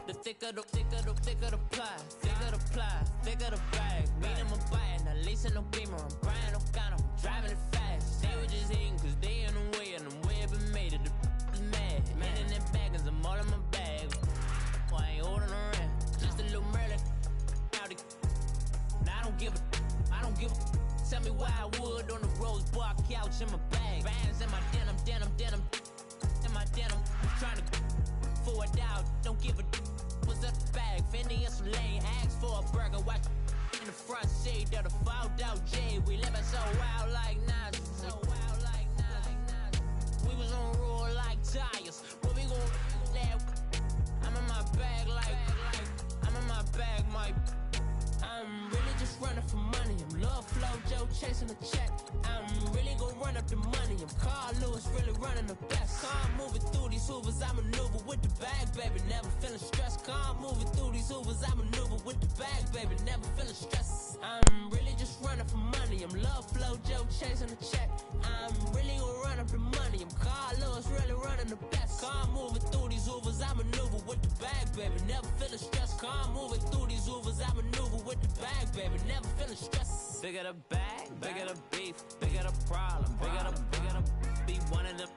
The thicker the pie, thicker the ply, thicker the bag. Meet them a buying, at least in no beamer. I'm Brian O'Connor, I'm driving it fast. They were just hating cause they in the way, and the way it been made it, the is mad. Man in them baggins, I'm all in my bag. I ain't holding around, just a little Merlin. I don't give a. Tell me why I would on the rose bar couch in my bag. Bands in my denim, in my denim. Trying to forward out, don't give a. Was up the bag, Fendi and some lane. Ask for a burger, watch in the front seat of the fouled out J. We living so wild like Nas, We was on roll like tires. What we gon' that? I'm in my bag like I'm in my bag, my. I'm really just running for money. I'm Love Flow Joe chasing the check. I'm really gon' run up the money. I'm Carl Lewis, really running the best. Calm moving through these hoovers, I maneuver with the bag, baby. Never feeling stressed. Calm moving through these hoovers, I maneuver with the bag, baby. Never feeling stressed. I'm really just running for money. I'm Love Flow Joe chasing the check. I'm really gon' run up the money. I'm Carl Lewis, really running the best. Calm moving through these hoovers, I maneuver with the bag, baby. Never feeling stressed. Calm moving through these hoovers, I maneuver with the bag, baby. Never feeling stressed. Bigger the bag, bigger the beef, bigger the problem, bigger the be one of the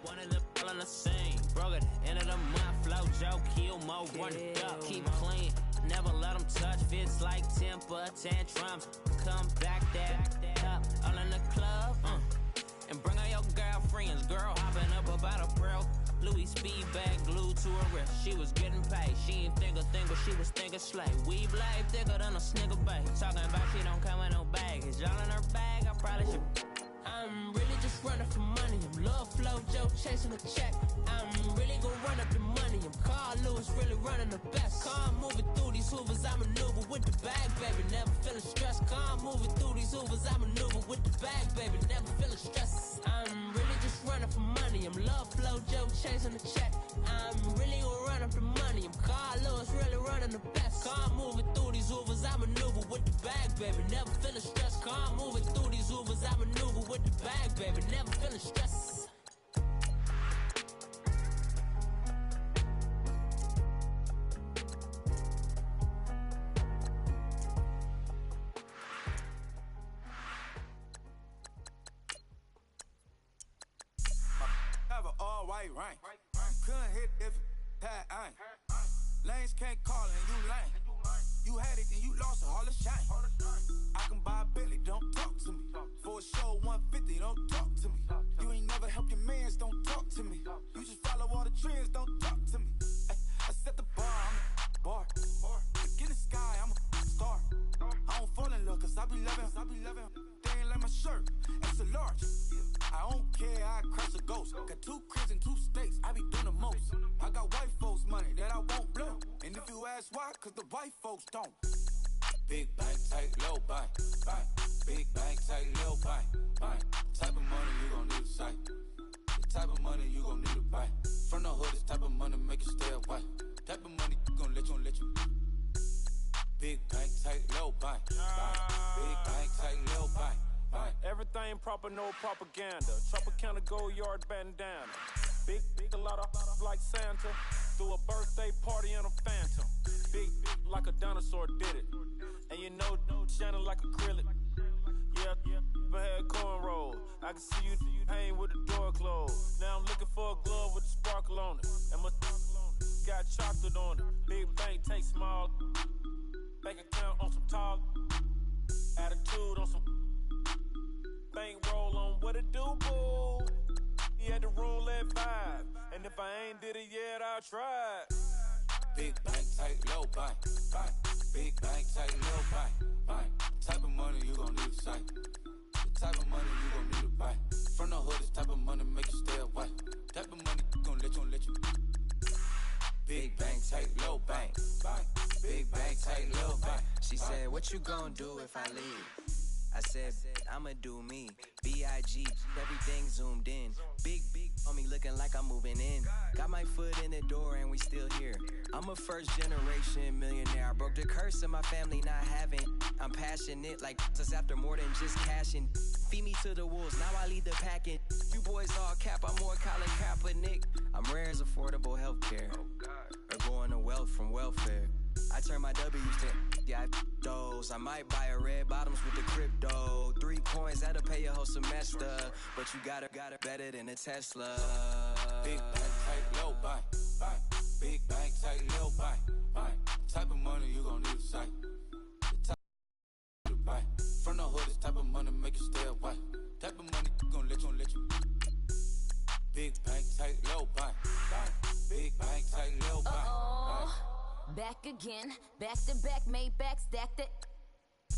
all in the same. Broke at the end of the month, flow Joe, kill mo, run it up, keep clean. Never let them touch, fits like temper tantrums. Come back that up, all in the club, and bring all your girlfriends. Girl hopping up about a pearl. Louis speed bag glued to her wrist. She was getting paid. She ain't think a thing, but she was thinking slay. We blade thicker than a snigger bag. Talking about she don't come with no baggage. Y'all in her bag, I probably should. I'm really just running for money. I'm Love Flow Joe chasing the check. I'm really gon' run up the money. I'm Carl Lewis, really running the best. Calm moving through these hoovers, I maneuver with the bag, baby. Never feeling stressed. Calm moving through these hoovers, I maneuver with the bag, baby. Never feeling stressed. I'm really just running for money. I'm Love Flow Joe chasing the check. I'm really gon' run up the money. I'm Carl Lewis, really running the best. Calm moving through these hoovers, I maneuver with the bag, baby. Never feeling stressed. Calm moving through these hoovers, I maneuver with the bag, baby. Never feeling stressed. Have an all-white rank. Couldn't hit if it had ain't. Lanes can't call and you lame. You had it and you lost it, all the shame. I can buy a Billy, don't talk to me. For a show 150, don't talk to me. You ain't never help your mans, don't talk to me. You just follow all the trends, don't talk to me. I set the bar, I'm a bar. Look in the sky, I'm a star. I don't fall in love cause I be loving. They ain't like my shirt, it's a large. I don't care, I crash a ghost. Got 2 cribs in 2 states, I be doing the most. I got white folks money that I won't blow. And if you ask why, cause the white folks don't. Big bank, tight, low bank. Big bank, tight, low bank. Type of money you gon' need a sight. The type of money you gon' need to buy. From the hood, this type of money make you stay away. Type of money gon' let you. Big bank, tight, low bank. Big bank, tight, low bank. Everything proper, no propaganda. Tropicana gold yard bandana. Big, a lot of like Santa. Threw a birthday party in a phantom. Big like a dinosaur did it. And you know, shining like acrylic. Yeah, but had cornrow. I can see you hang with the door closed. Now I'm looking for a glove with a sparkle on it. And my got chocolate on it. Big bank take small. Bank account on some talk. Attitude on some. Bank roll on what it do, boo. He had the roulette vibe. And if I ain't did it yet, I'll try. Big bank, tight, low bank. Big bank, tight, low bank. Type of money you gon' need a sight. The type of money you gon' need to buy. From the hood, this type of money make you stay away. Type of money gon' let you. Big bank, tight, low bank. Big bank, tight, low bank. She said, what you gon' do if I leave? I said, I'ma do me. B.I.G. Everything zoomed in. Big on me looking like I'm moving in. Got my foot in the door and we still here. I'm a first generation millionaire. I broke the curse of my family not having. I'm passionate like us after more than just cashing. Feed me to the wolves, now I lead the packing. You boys all cap, I'm more Colin Kaepernick. I'm rare as affordable healthcare. Or going to wealth from welfare. I turn my W's to those. I might buy a red bottoms with the crypto. 3 coins, that'll pay your whole semester. But you got it better than a Tesla. Big bank, tight, low, buy. Big bank, tight, low, buy. Type of money you gon' need to sight. The type to buy. From the hood, this type of money make you stay away. Type of money gon' let you. Big bank, tight, low, buy. Big bank, tight, low, buy. Back again, back to back, made back, stacked it.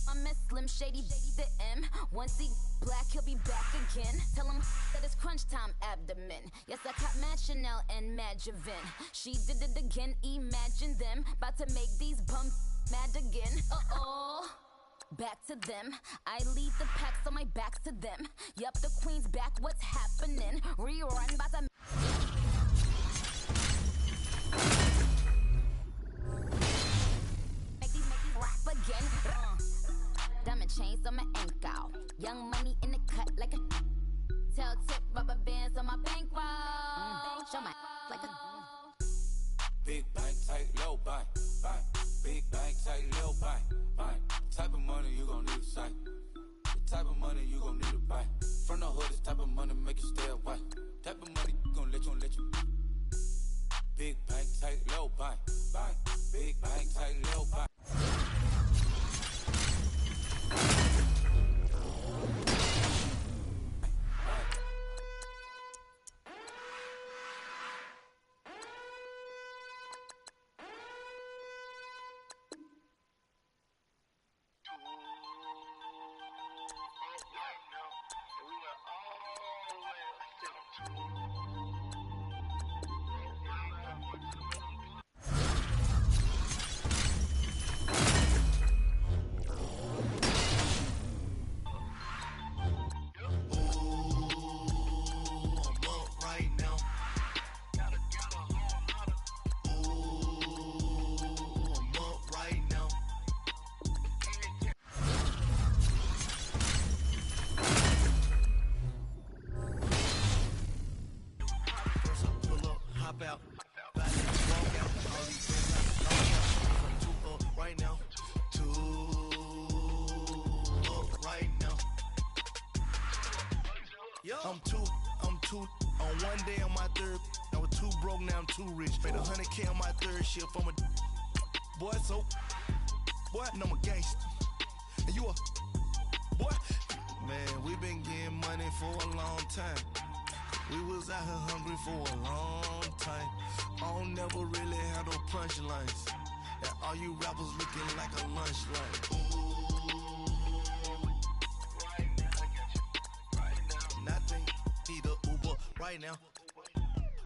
I'm a Slim Shady, the M. Once he black, he'll be back again. Tell him that it's crunch time abdomen. Yes, I caught Mad Chanel and Mad Javin. She did it again, imagine them. About to make these bumps mad again. Back to them. I lead the pack, so my back's to them. Yup, the queen's back, what's happening? Rerun, about to... Again, diamond chains on my ankle, young money in the cut like a tail tip, rubber bands on my bankroll. Show my like a big bank, tight, low, buy. Big bank, tight, low, buy. Type of money you gon' need to sight. The type of money you gon' need to buy. From the hood, this type of money make you stay away. Type of money gon' let you. Big bank, tight, low, buy. Big bank, tight, low, buy. I'm two on one day on my third. I was too broke, now I'm too rich. Made 100K on my third shift. I'm a boy, so boy, and I'm a gangster. And you a boy, man. We been getting money for a long time. We was out here hungry for a long time. I don't never really have no punchlines. And all you rappers looking like a lunch line.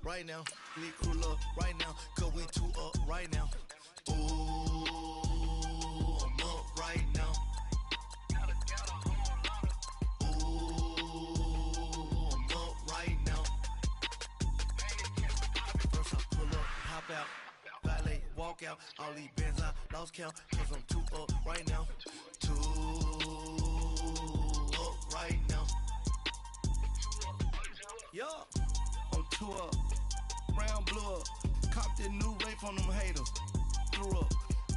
Right now, need crew up right now, cause we two up right now. Ooh, I'm up right now. Ooh, I'm up right now. First I pull up, hop out, valet, walk out. All these bands I lost count, cause I'm two up right now. Two up right now. Yo, I'm two up. Brown blew up, copped that new rape on them haters. Threw up,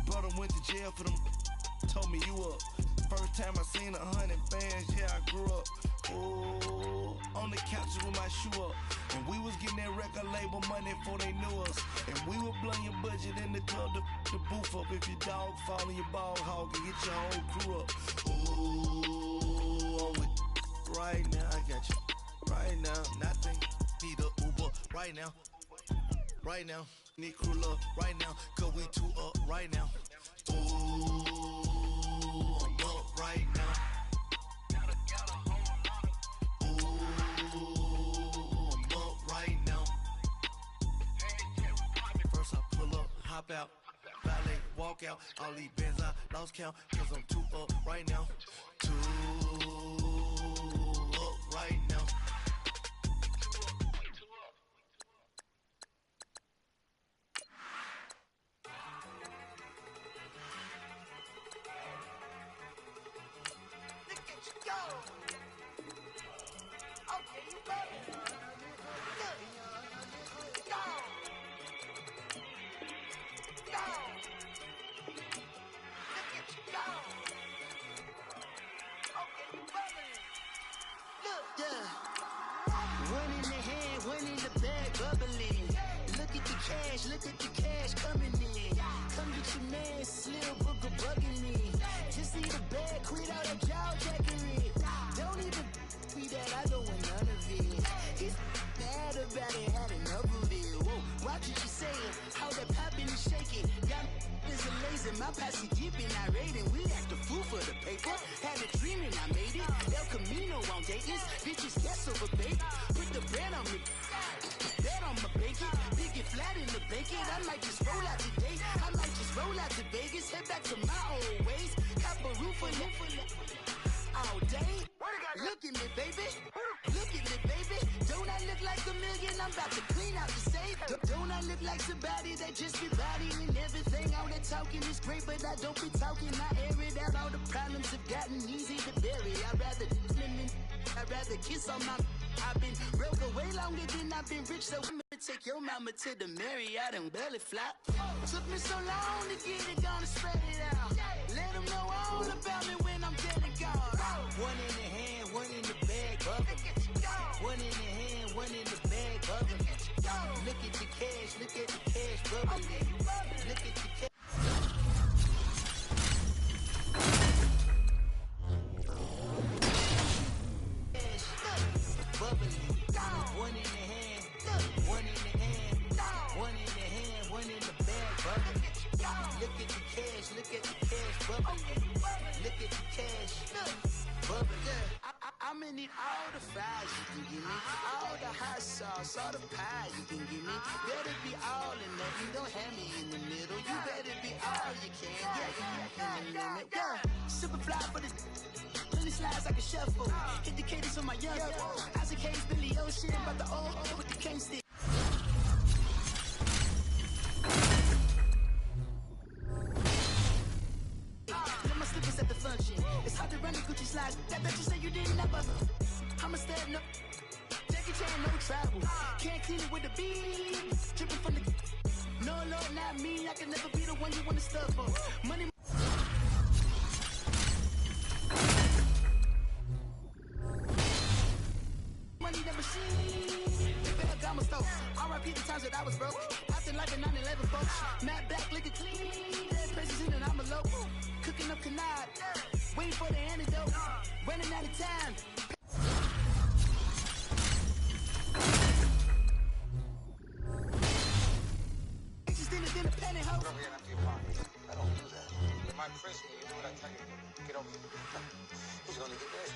brother went to jail for them. Told me you up. First time I seen 100 bands, yeah, I grew up. Ooh, on the couches with my shoe up. And we was getting that record label money before they knew us. And we were blowing your budget in the club to boof up. If your dog fall in your ball hog and get your whole crew up. Ooh, I'm with right now, I got you. Right now, nothing, need a Uber right now. Right now, need crew love right now, cause we two up right now. Ooh, I'm up right now. Ooh, I'm up right now. First I pull up, hop out, valet, walk out. All these bands I lost count, cause I'm two up right now. Two up right now. One in the hand, one in the bag, bubbling. Look at the cash coming in. Come get your man, Slim Booker bugging me. Just see the bag, quit all that jaw jackery. Don't even be that, I don't want none of it. He's mad about it, had enough of it. Whoa, watch what you saying, how that poppin' and shaking. Y'all is a lazy, my posse dipping, I raiding. We act a fool for the paper. Had a dream and I made it. El Camino on Dayton's, bitches guess over bait. Put the bread on me. Bet on my bacon, big it flat in the bacon. I might just roll out today. I might just roll out to Vegas, head back to my old ways. Cop a roof for all day. Look at me, baby. Look at me, baby. Don't I look like a million? I'm about to clean out the safe. Don't I look like somebody that just be bodying everything? All that talking is great, but I don't be talking. I air it out. All the problems have gotten easy to bury. I'd rather kiss on my. I've been broke way longer than I've been rich, so I'ma take your mama to the Marriott and belly flop. Took me so long to get it, gonna spread it out. Let them know all about me when I'm dead and gone. One in the hand, one in the bag, bubbling. One in the hand, one in the bag, bubbling. Look at the cash, bubbling. Look at the cash. One in the hand, one in the hand, one in the hand, one in the bag, bubbling. Look at the cash, bubbling. Look at the cash, bubbling. I'm gonna need all the fries you can give me, all the hot sauce, all the pie you can give me. Better be all in nothing, don't have me in the middle. You better be all you can, yeah, in the limit. Yeah, super fly for the. Slides like a shuffle. Hit the cadence on my young. Isaac Hayes, Billy Ocean, about the old with the cane stick. Let my slippers at the function. It's hard to run the Gucci slides. That bet you say you didn't never. I'm a step no. Jackie Chan, no travel. Can't clean it with the beat. Dripping from the. No, Lord, not me. I can never be the one you want to stuff for. Money. Money the machine. Ferragamo stove. R.I.P. the times that I was broke. Acting like a 9/11 folks. Matte black, liquor clean. Dead places in an envelope. Cooking up canard. Waiting for the antidote. Running out of time. Just in a penny hoe. Get over here and empty your pockets. I don't do that. You might press me. You do what I tell you. Get over here. He's gonna get this.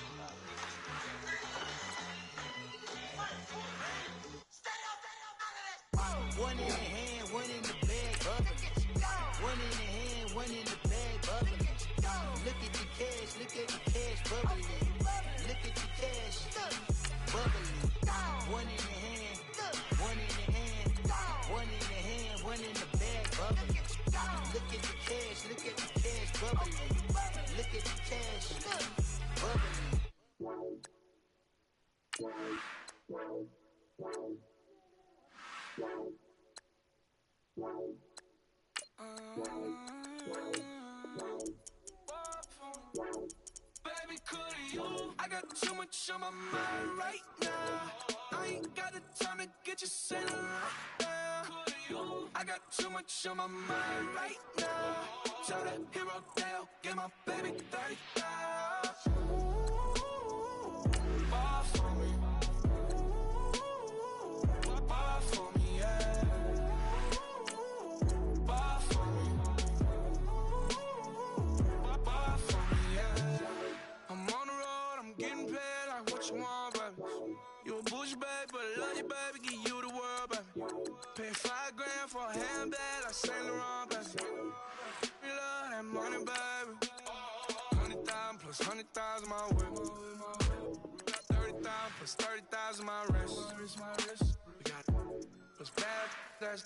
One in the hand, one in the bag, bubbling. One in the hand, one in the bag, bubbling. Look at the cash, bubbling. Look at the cash, bubbling. One in the hand, one in the hand, one in the hand, one in the bag, bubbling. Look at the cash, bubbling. Look at the cash, bubbling. Baby, could you? I got too much on my mind right now. I ain't got the time to get you sailing right now. Could you? I got too much on my mind right now. Tell that hero Dale, get my baby 30,000. Ball for me. Ball for me, yeah. Ball for me. Ball for me, yeah. I'm on the road, I'm getting paid like what you want, baby. You a bougie, baby, but I love you, baby. Give you the world, baby. Pay $5 grand for a handbag like Saint Laurent, baby. You love that money, baby. 100,000 plus 100,000 my way. 30,000 plus 30,000 my wrist. We got what's bad, that's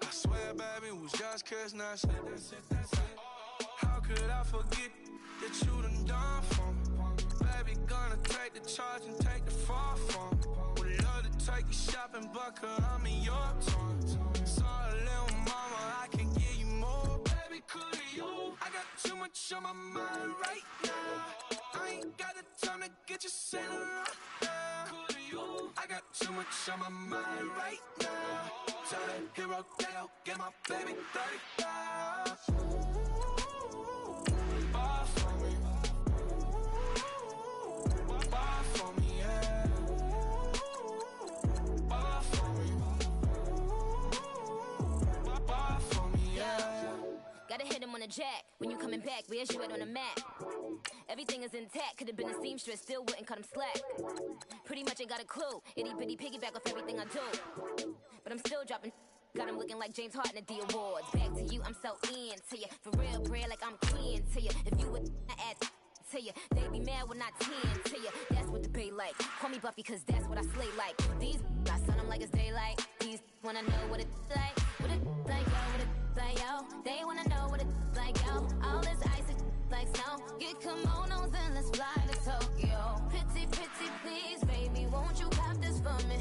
I swear, baby, it was just kissing us. How could I forget that you done for me? Baby, gonna take the charge and take the fall from me. Would love to take you shopping, but I'm in your town. Sorry, little mama, I can give you more. Baby, could you? I got too much on my mind right now. I ain't got the time to get you sailing right now. Could you? I got too much on my mind right now. Tell that hero that I'll get my baby 30,000. Buy for me. Buy for me, yeah. Buy for me. Buy for me, yeah. Gotta hit him on the jack. When you coming back, where's you at on the map? Everything is intact. Could've been a seamstress, still wouldn't cut him slack. Pretty much ain't got a clue. Itty bitty piggyback off everything I do. But I'm still dropping. Got him looking like James Harden at the awards. Back to you, I'm so into you. For real, bread, like I'm keen to you. If you would add to you, they be mad when I tend to you. That's what the bay like. Call me Buffy, cause that's what I slay like. These I sun them like it's daylight. These wanna know what it's like. What it's like, yo, what it's like, yo. They wanna know what it's like, yo. All this ice is like snow. Get kimonos and let's fly to Tokyo. Pretty, pretty, please, baby, won't you have this for me?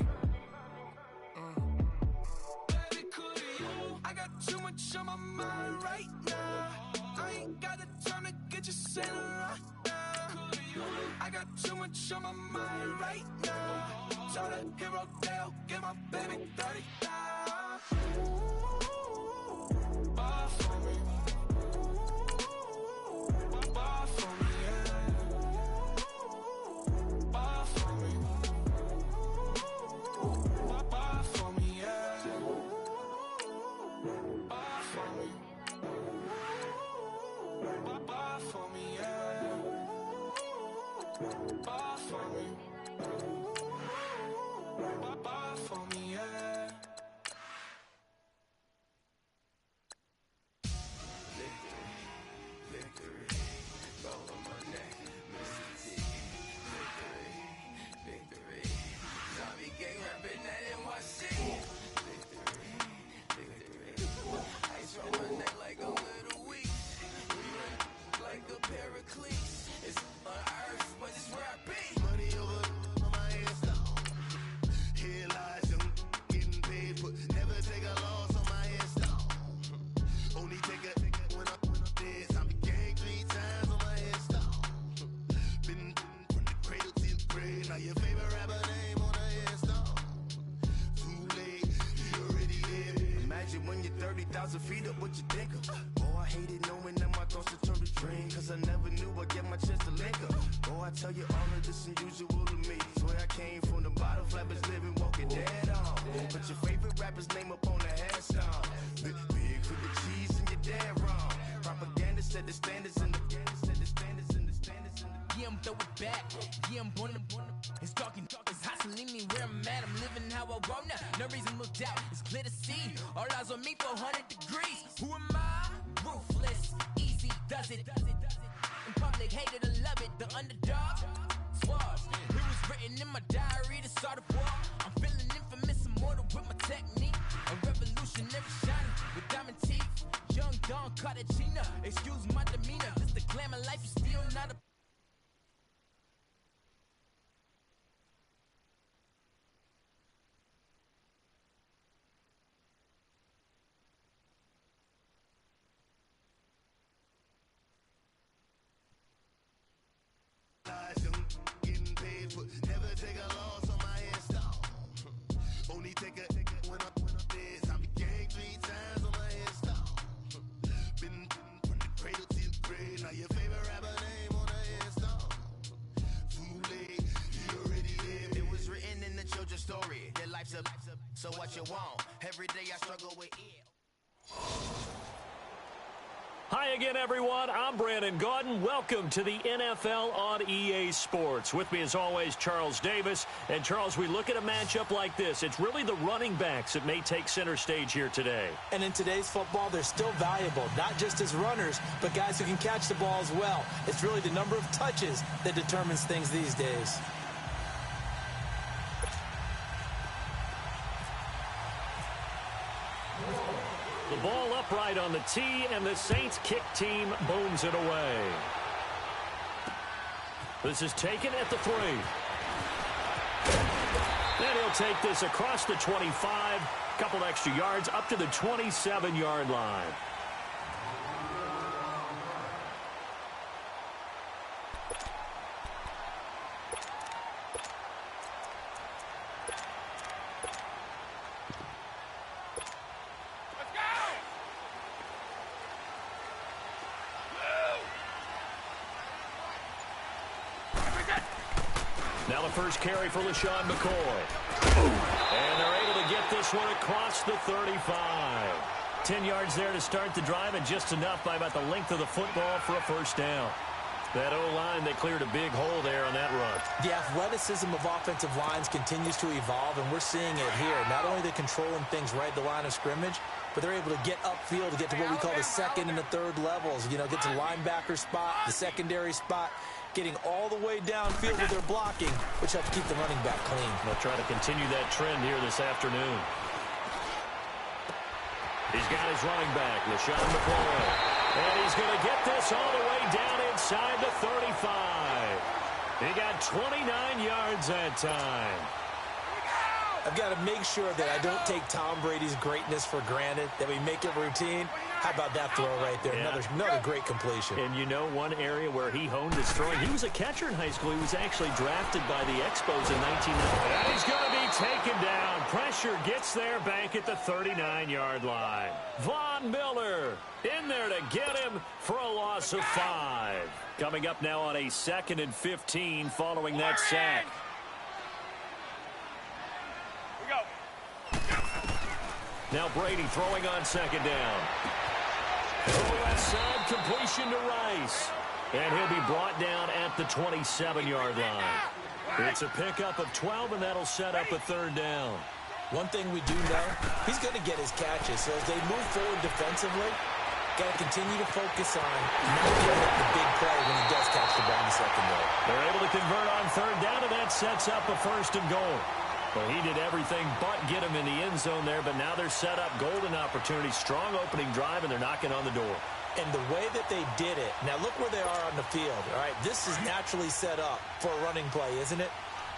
Baby, could you? I got too much on my mind right now. I ain't got the time to get you sailing right now. Could you? I got too much on my mind right now. Tell the hero they'll get my baby 30,000. Buy for me. Buy for me, yeah. Buy for me. Buy for me, yeah. Buy for me. Buy for me, yeah. Buy for me. Buy for me, yeah. When you're 30,000 feet up, what you think of? Oh, I hated knowing that my thoughts would turn to dream. Cause I never knew I'd get my chance to link up. Oh, I tell you all of this unusual to me. Swear I came from the bottom, flappers living, walking dead on. Put your favorite rapper's name up on the headstone. Big for the cheese and you're dead wrong. Propaganda said the standards in the Yeah, I'm throw it back. Yeah, I'm born to. It's talking, it's hustling me where I'm at. I'm living how I want now. No reason to doubt. It's clear to see. All eyes on me for 100 degrees. Who am I? Ruthless, easy, does it. In public, hated or love it. The underdog, squash. It was written in my diary to start a war. I'm feeling infamous, immortal with my technique. A revolutionary shining with diamond teeth. Young Don Cartagena. Excuse my demeanor. This the glamour life. You still not a. Getting paid for never take a loss on my headstone. Only take a when I'm dead. I be gang 3 times on my headstone. Been from the cradle to the grave. Now your favorite rapper name on the headstone. Too late, you already dead. It was written in the children's story. Their life's a so what you want. Every day I struggle with it. Hi again, everyone. I'm Brandon Gaudin. Welcome to the NFL on EA Sports. With me, as always, Charles Davis. And, Charles, we look at a matchup like this. It's really the running backs that may take center stage here today. And in today's football, they're still valuable, not just as runners, but guys who can catch the ball as well. It's really the number of touches that determines things these days. The ball upright on the tee, and the Saints kick team booms it away. This is taken at the 3. And he'll take this across the 25, couple extra yards up to the 27-yard line. first carry for LaShawn McCoy. And they're able to get this one across the 35. 10 yards there to start the drive, and just enough by about the length of the football for a first down. That O-line, they cleared a big hole there on that run. The athleticism of offensive lines continues to evolve, and we're seeing it here. Not only are they controlling things right at the line of scrimmage, but they're able to get upfield to get to what we call the second and the third levels. You know, get to the linebacker spot, the secondary spot, getting all the way downfield with their blocking, which helps keep the running back clean. They'll try to continue that trend here this afternoon. He's got his running back, LaShawn McCoy. And he's going to get this all the way down inside the 35. He got 29 yards that time. I've got to make sure that I don't take Tom Brady's greatness for granted, that we make it routine. How about that throw right there? Yeah. Another great completion. And you know one area where he honed his throwing? He was a catcher in high school. He was actually drafted by the Expos in 1990. And he's going to be taken down. Pressure gets there back at the 39-yard line. Von Miller in there to get him for a loss of 5. Coming up now on a 2nd and 15 following that sack. Now Brady throwing on 2nd down. Left side completion to Rice. And he'll be brought down at the 27-yard line. It's a pickup of 12, and that'll set up a 3rd down. One thing we do know, he's going to get his catches. So as they move forward defensively, got to continue to focus on not giving up the big play when he does catch the ball in the secondary. They're able to convert on 3rd down, and that sets up a 1st and goal. Well, he did everything but get him in the end zone there, but now they're set up golden opportunity, strong opening drive, and they're knocking on the door. And the way that they did it, now look where they are on the field, all right? This is naturally set up for a running play, isn't it?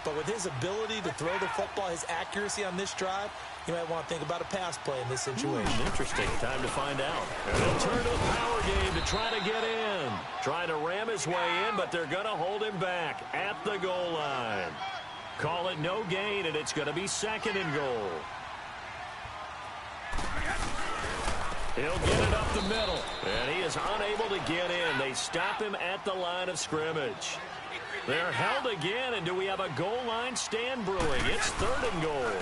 But with his ability to throw the football, his accuracy on this drive, you might want to think about a pass play in this situation. Interesting. Time to find out. And they'll turn to a power game to try to get in. Trying to ram his way in, but they're going to hold him back at the goal line. Call it no gain, and it's going to be 2nd and goal. He'll get it up the middle, and he is unable to get in. They stop him at the line of scrimmage. They're held again, and do we have a goal line stand brewing? It's 3rd and goal.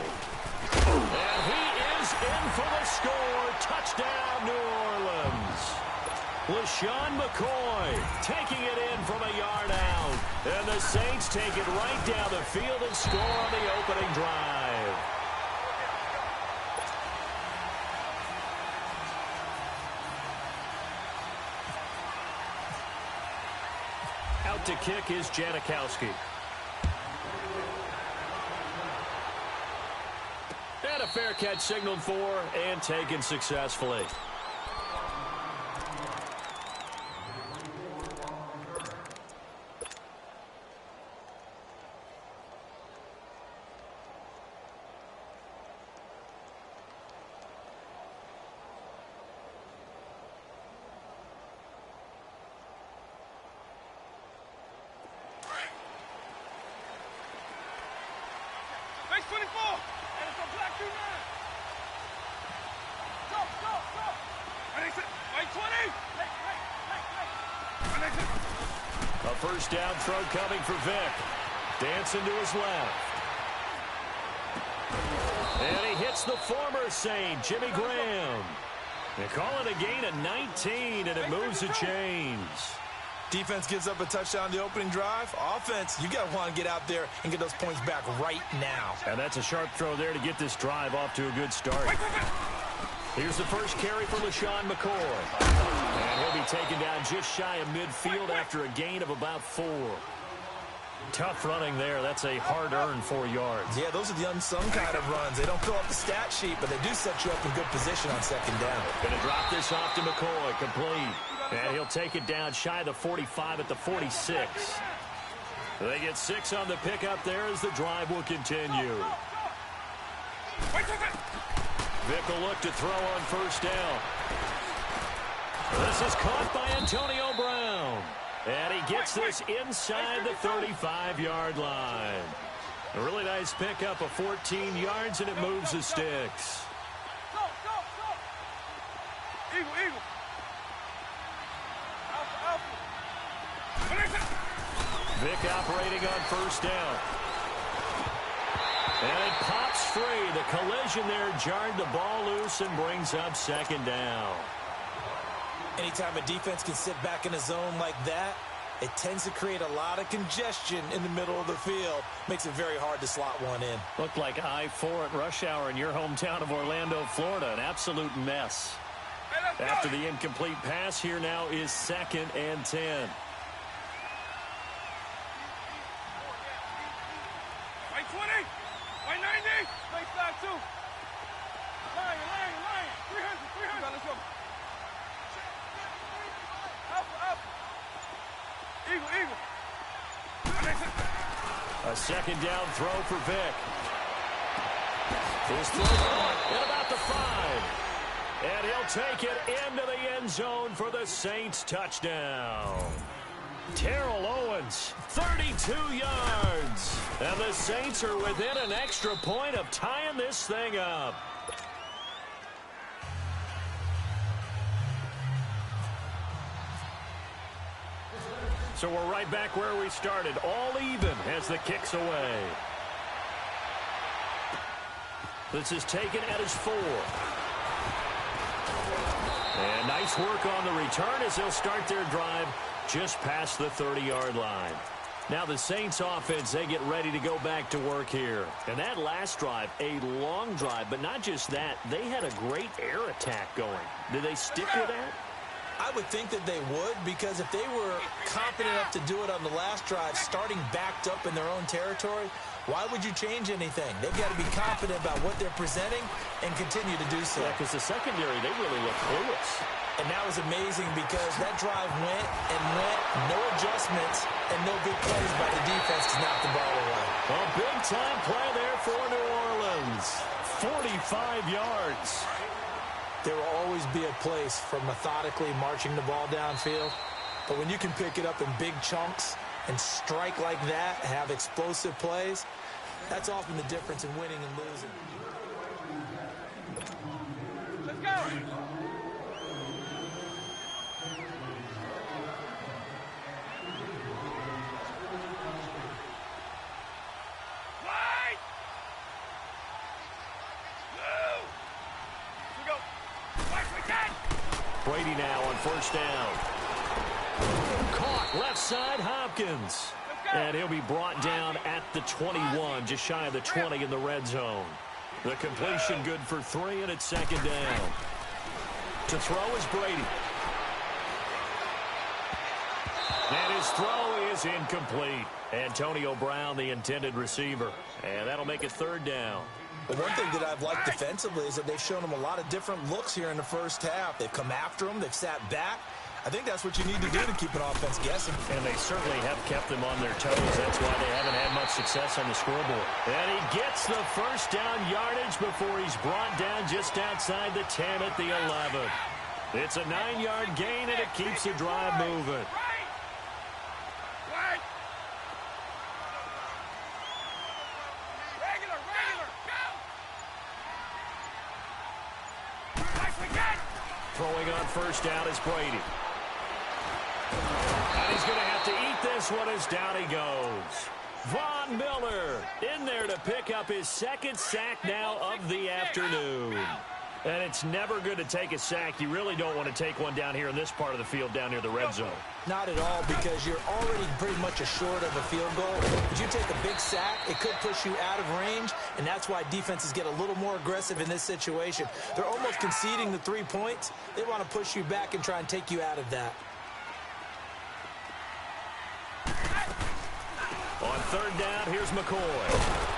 And he is in for the score. Touchdown, New Orleans. LaShawn McCoy taking it in from a yard out. And the Saints take it right down the field and score on the opening drive. Out to kick is Janikowski. And a fair catch signaled for and taken successfully. First down throw coming for Vick. Dancing to his left. And he hits the former Saint, Jimmy Graham. They call it a gain of 19, and it moves the chains. Defense gives up a touchdown the opening drive. Offense, you got to want to get out there and get those points back right now. And that's a sharp throw there to get this drive off to a good start. Here's the first carry for LaShawn McCoy. And he'll be taken down just shy of midfield after a gain of about 4. Tough running there. That's a hard-earned 4 yards. Yeah, those are the unsung kind of runs. They don't fill up the stat sheet, but they do set you up in good position on 2nd down. Going to drop this off to McCoy. Complete. And he'll take it down shy of the 45 at the 46. They get 6 on the pickup there as the drive will continue. Vick will look to throw on first down. This is caught by Antonio Brown. And he gets this inside the 35-yard line. A really nice pickup of 14 yards, and it moves the sticks. Eagle. Vick operating on first down. three. The collision there jarred the ball loose and brings up second down. Anytime a defense can sit back in a zone like that, it tends to create a lot of congestion in the middle of the field. Makes it very hard to slot one in. Looked like I-4 at rush hour in your hometown of Orlando, Florida. An absolute mess. After the incomplete pass, here now is 2nd and 10. Right 20, right 90, right side 2. Lion. 300. Let's go. Up. Eagle. A second down throw for Vick. His throw at about the 5. And he'll take it into the end zone for the Saints touchdown. Terrell Owens, 32 yards. And the Saints are within an extra point of tying this thing up. So we're right back where we started, all even as the kick's away. This is taken at his 4. And nice work on the return as they'll start their drive just past the 30-yard line. Now the Saints offense, they get ready to go back to work here. And that last drive, a long drive, but not just that, they had a great air attack going. Did they stick with that? I would think that they would, because if they were confident enough to do it on the last drive, starting backed up in their own territory, why would you change anything? They've got to be confident about what they're presenting and continue to do so. Yeah, because the secondary, they really look clueless. And that was amazing because that drive went, no adjustments, and no big plays by the defense to knock the ball away. A big-time play there for New Orleans. 45 yards. There will always be a place for methodically marching the ball downfield. But when you can pick it up in big chunks and strike like that, have explosive plays, that's often the difference in winning and losing. Let's go! Brady now on first down. Caught left side, Hopkins. And he'll be brought down at the 21, just shy of the 20 in the red zone. The completion good for 3, and it's second down. To throw is Brady. And his throw is incomplete. Antonio Brown, the intended receiver. And that'll make it third down. But one thing that I've liked defensively is that they've shown them a lot of different looks here in the first half. They've come after them. They've sat back. I think that's what you need to do to keep an offense guessing. And they certainly have kept them on their toes. That's why they haven't had much success on the scoreboard. And he gets the first down yardage before he's brought down just outside the 10 at the 11. It's a 9-yard gain, and it keeps the drive moving. Throwing on first down is Brady. And he's going to have to eat this one as down he goes. Von Miller in there to pick up his second sack now of the afternoon. And it's never good to take a sack. You really don't want to take one down here in this part of the field down near the red zone. Not at all, because you're already pretty much assured of a field goal. If you take a big sack, it could push you out of range, and that's why defenses get a little more aggressive in this situation. They're almost conceding the 3 points. They want to push you back and try and take you out of that. On third down, here's McCoy.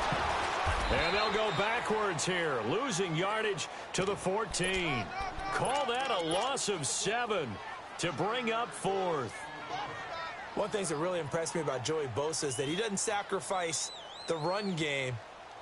And they'll go backwards here, losing yardage to the 14. Call that a loss of 7 to bring up fourth. One thing that really impressed me about Joey Bosa is that he doesn't sacrifice the run game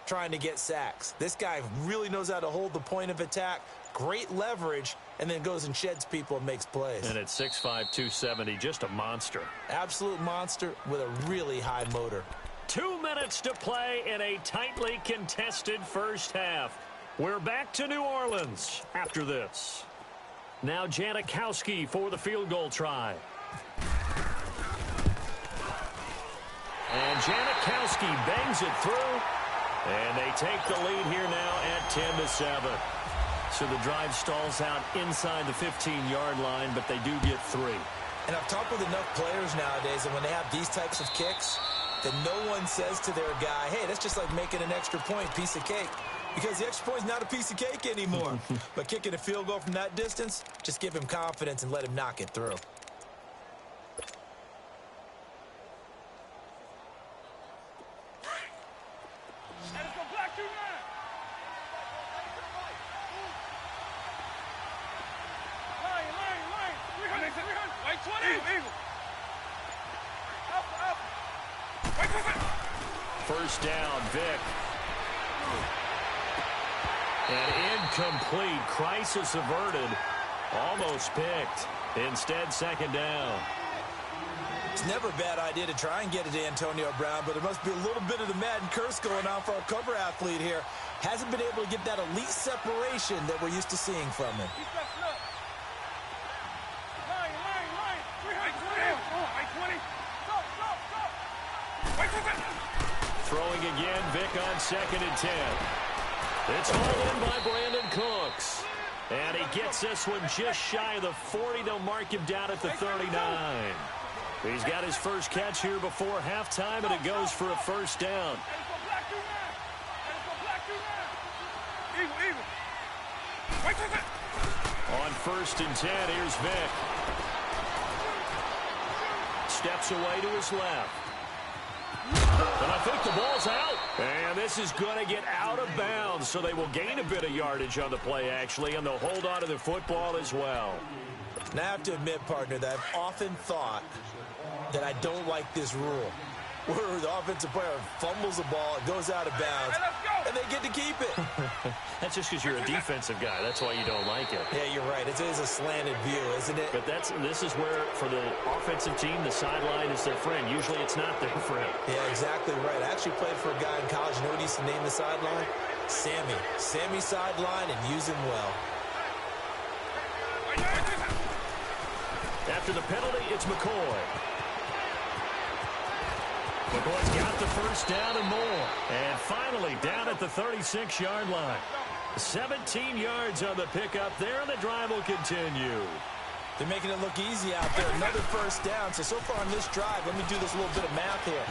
trying to get sacks. This guy really knows how to hold the point of attack, great leverage, and then goes and sheds people and makes plays. And at 6'5", 270, just a monster. Absolute monster with a really high motor. 2 minutes to play in a tightly contested first half. We're back to New Orleans after this. Now Janikowski for the field goal try. And Janikowski bangs it through. And they take the lead here now at 10-7. So the drive stalls out inside the 15-yard line, but they do get 3. And I've talked with enough players nowadays that when they have these types of kicks, that no one says to their guy, hey, that's just like making an extra point, piece of cake. Because the extra point is not a piece of cake anymore. But kicking a field goal from that distance, just give him confidence and let him knock it through. First down, Vic. And incomplete. Crisis averted. Almost picked. Instead, second down. It's never a bad idea to try and get it to Antonio Brown, but there must be a little bit of the Madden curse going on for our cover athlete here. Hasn't been able to get that elite separation that we're used to seeing from him. Throwing again, Vic on 2nd and 10. It's hauled in by Brandon Cooks. And he gets this one just shy of the 40. They'll mark him down at the 39. He's got his first catch here before halftime, and it goes for a first down. On 1st and 10, here's Vic. Steps away to his left. And I think the ball's out. And this is going to get out of bounds, so they will gain a bit of yardage on the play, actually, and they'll hold on to the football as well. Now, I have to admit, partner, that I've often thought that I don't like this rule, where the offensive player fumbles the ball, it goes out of bounds, and they get to keep it. That's just because you're a defensive guy. That's why you don't like it. Yeah, you're right. It is a slanted view, isn't it? But this is where, for the offensive team, the sideline is their friend. Usually it's not their friend. Yeah, exactly right. I actually played for a guy in college. You know what he used to name the sideline? Sammy. Sammy sideline, and use him well. After the penalty, it's McCoy. McCoy's got the first down and more. And finally, down at the 36-yard line. 17 yards on the pickup there, and the drive will continue. They're making it look easy out there. Another first down. So far on this drive, let me do this little bit of math here.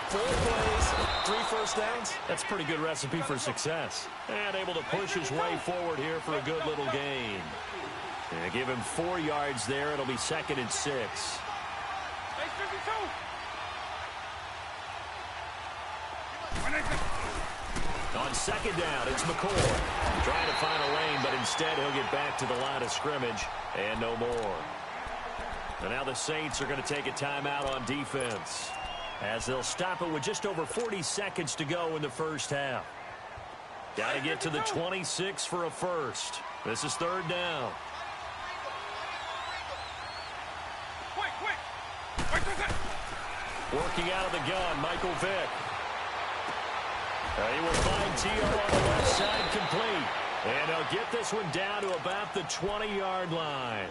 4 plays, 3 first downs. That's a pretty good recipe for success. And able to push his way forward here for a good little gain. And give him 4 yards there. It'll be 2nd and 6. On 2nd down, it's McCoy. Trying to find a lane, but instead he'll get back to the line of scrimmage and no more. And now the Saints are going to take a timeout on defense, as they'll stop it with just over 40 seconds to go in the first half. Got to get to the 26 for a first. This is 3rd down. Working out of the gun, Michael Vick. He will find T.O. on the left side complete. And he'll get this one down to about the 20-yard line.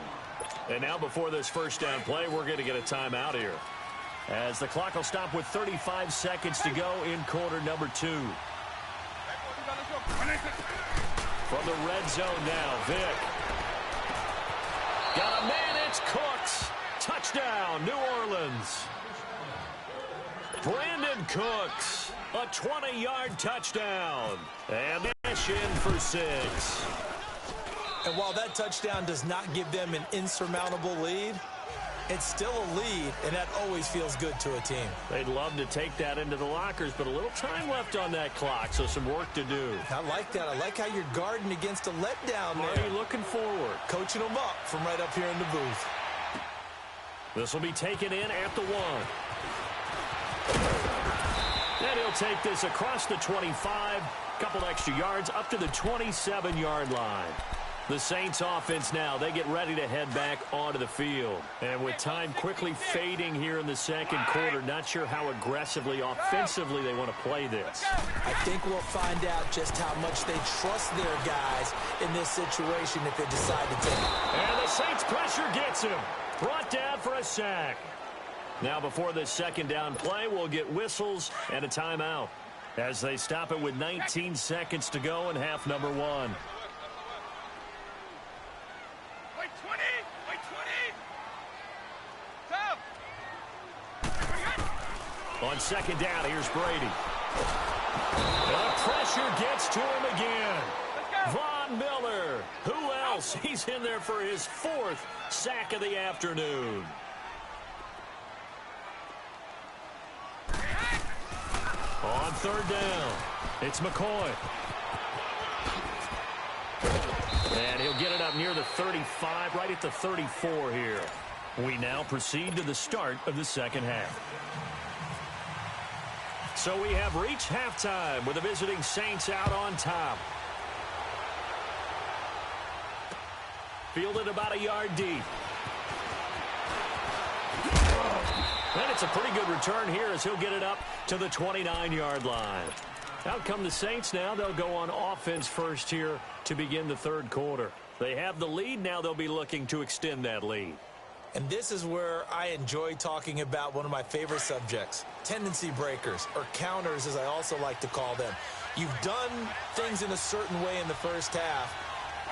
And now before this first down play, we're going to get a timeout here, as the clock will stop with 35 seconds to go in quarter number 2. From the red zone now, Vick. Got a man, it's Cooks. Touchdown, New Orleans. Brandon Cooks, a 20-yard touchdown. And dash in for 6. And while that touchdown does not give them an insurmountable lead, it's still a lead, and that always feels good to a team. They'd love to take that into the lockers, but a little time left on that clock, so some work to do. I like that. I like how you're guarding against a letdown there. Marty looking forward. Coaching them up from right up here in the booth. This will be taken in at the 1. And he'll take this across the 25, couple extra yards up to the 27-yard line. The Saints offense now, they get ready to head back onto the field. And with time quickly fading here in the second quarter, not sure how aggressively, offensively they want to play this. I think we'll find out just how much they trust their guys in this situation if they decide to take it. And the Saints pressure gets him. Brought down for a sack. Now before this second down play, we'll get whistles and a timeout. as they stop it with 19 seconds to go in half number one. Wait 20! Wait 20! Stop! On second down, here's Brady. The pressure gets to him again. Von Miller. Who else? He's in there for his 4th sack of the afternoon. On third down, it's McCoy. And he'll get it up near the 35, right at the 34 here. We now proceed to the start of the second half. So we have reached halftime with the visiting Saints out on top. Fielded about a yard deep. And it's a pretty good return here as he'll get it up to the 29-yard line. Out come the Saints now. They'll go on offense first here to begin the third quarter. They have the lead. Now they'll be looking to extend that lead. And this is where I enjoy talking about one of my favorite subjects, tendency breakers, or counters as I also like to call them. You've done things in a certain way in the first half,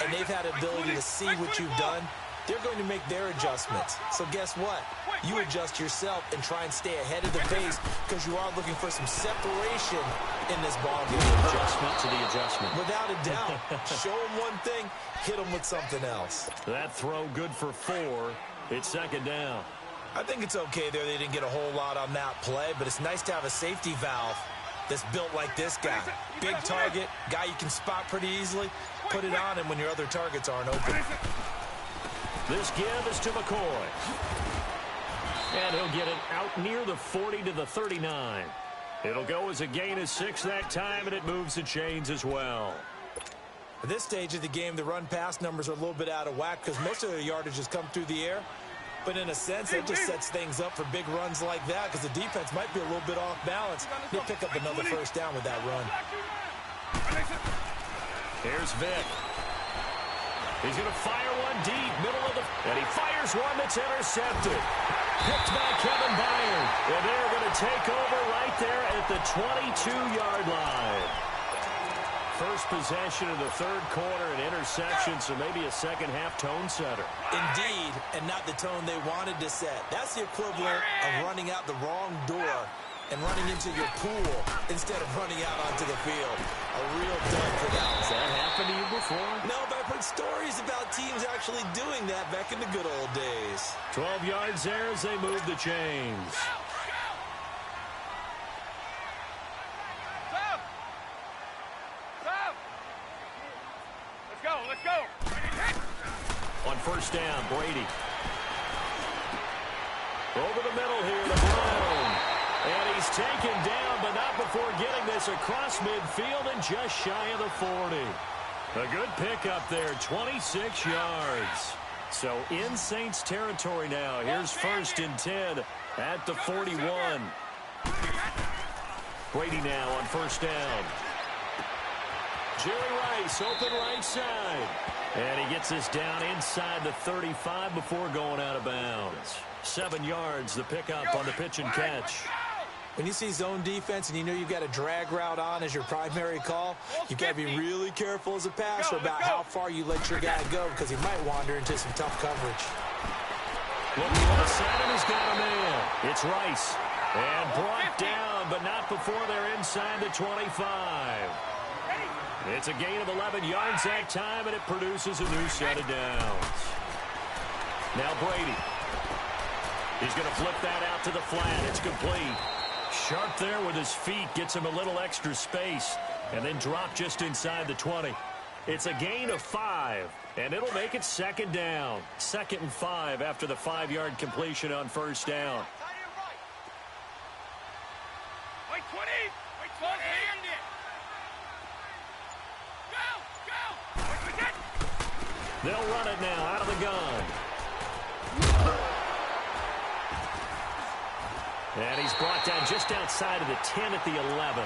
and they've had the ability to see what you've done. They're going to make their adjustments. So guess what? You adjust yourself and try and stay ahead of the pace because you are looking for some separation in this ball game. Adjustment to the adjustment. Without a doubt. Show them one thing, hit them with something else. That throw good for 4. It's second down. I think it's okay there. They didn't get a whole lot on that play, but it's nice to have a safety valve that's built like this guy. Big target, guy you can spot pretty easily. Put it on him when your other targets aren't open. This give is to McCoy. And he'll get it out near the 40 to the 39. It'll go as a gain of 6 that time, and it moves the chains as well. At this stage of the game, the run-pass numbers are a little bit out of whack because most of their yardage has come through the air. But in a sense, that just sets things up for big runs like that because the defense might be a little bit off balance. They pick up another first down with that run. Here's Vick. He's going to fire one deep, middle of the... And he fires one that's intercepted. Picked by Kevin Byard. And they're going to take over right there at the 22-yard line. First possession of the third quarter, an interception, so maybe a second-half tone setter. Indeed, and not the tone they wanted to set. That's the equivalent of running out the wrong door and running into your pool instead of running out onto the field. A real dud for that. Has that happened to you before? No, but I've heard stories about teams actually doing that back in the good old days. 12 yards there as they move the chains. Let's go. On first down, Brady. Over the middle here to Brown. And he's taken down, but not before getting this across midfield and just shy of the 40. A good pickup there, 26 yards. So in Saints territory now. Here's first and 10 at the 41. Brady now on first down. Jerry Rice, open right side. And he gets this down inside the 35 before going out of bounds. 7 yards, the pickup on the pitch and catch. When you see zone defense and you know you've got a drag route on as your primary call, you've got to be really careful as a passer about how far you let your guy go because he might wander into some tough coverage. Looking for the 7, he's got a man. It's Rice. And brought down, but not before they're inside the 25. It's a gain of 11 yards that time, and it produces a new set of downs. Now Brady. He's going to flip that out to the flat. It's complete. Sharp there with his feet. Gets him a little extra space. And then drop just inside the 20. It's a gain of 5. And it'll make it second down. 2nd and 5 after the 5-yard completion on first down. Wait 20. Wait 20. They'll run it now out of the gun. And he's brought down just outside of the 10 at the 11.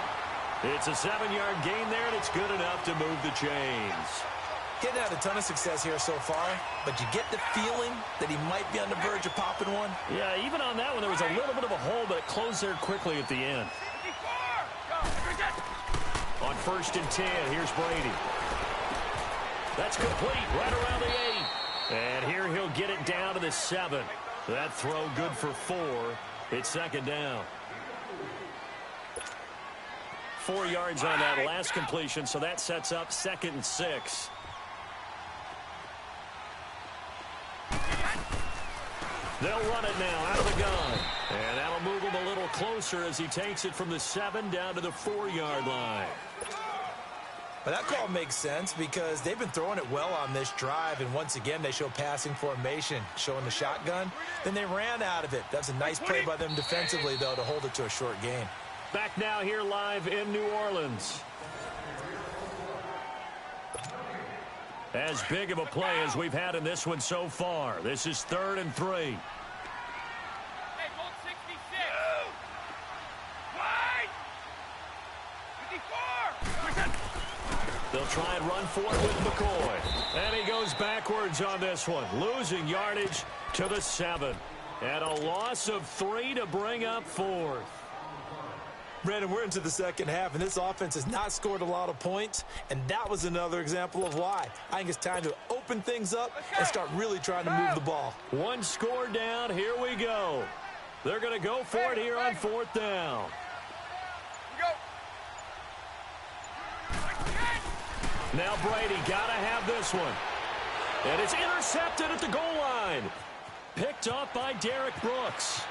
It's a 7-yard gain there, and it's good enough to move the chains. Getting had a ton of success here so far, but you get the feeling that he might be on the verge of popping one. Yeah, even on that one, there was a little bit of a hole, but it closed there quickly at the end. 54. Go. 1st and 10. Here's Brady. That's complete right around the 8. And here he'll get it down to the 7. That throw good for 4. It's 2nd down. 4 yards on that last completion, so that sets up 2nd and 6. They'll run it now out of the gun. And that'll move him a little closer as he takes it from the 7 down to the 4-yard line. But that call makes sense because they've been throwing it well on this drive, and once again they show passing formation, showing the shotgun. Then they ran out of it. That's a nice play by them defensively, though, to hold it to a short gain. Back now here live in New Orleans. As big of a play as we've had in this one so far. This is 3rd and 3. Hey, hold 66. Wide. 54. They'll try and run for it with McCoy. And he goes backwards on this one, losing yardage to the 7. And a loss of 3 to bring up 4th. Brandon, we're into the second half, and this offense has not scored a lot of points, and that was another example of why. I think it's time to open things up and start really trying to move the ball. 1 score down. Here we go. They're going to go for it here on 4th down. Now Brady got to have this one. And it's intercepted at the goal line. Picked up by Derek Brooks.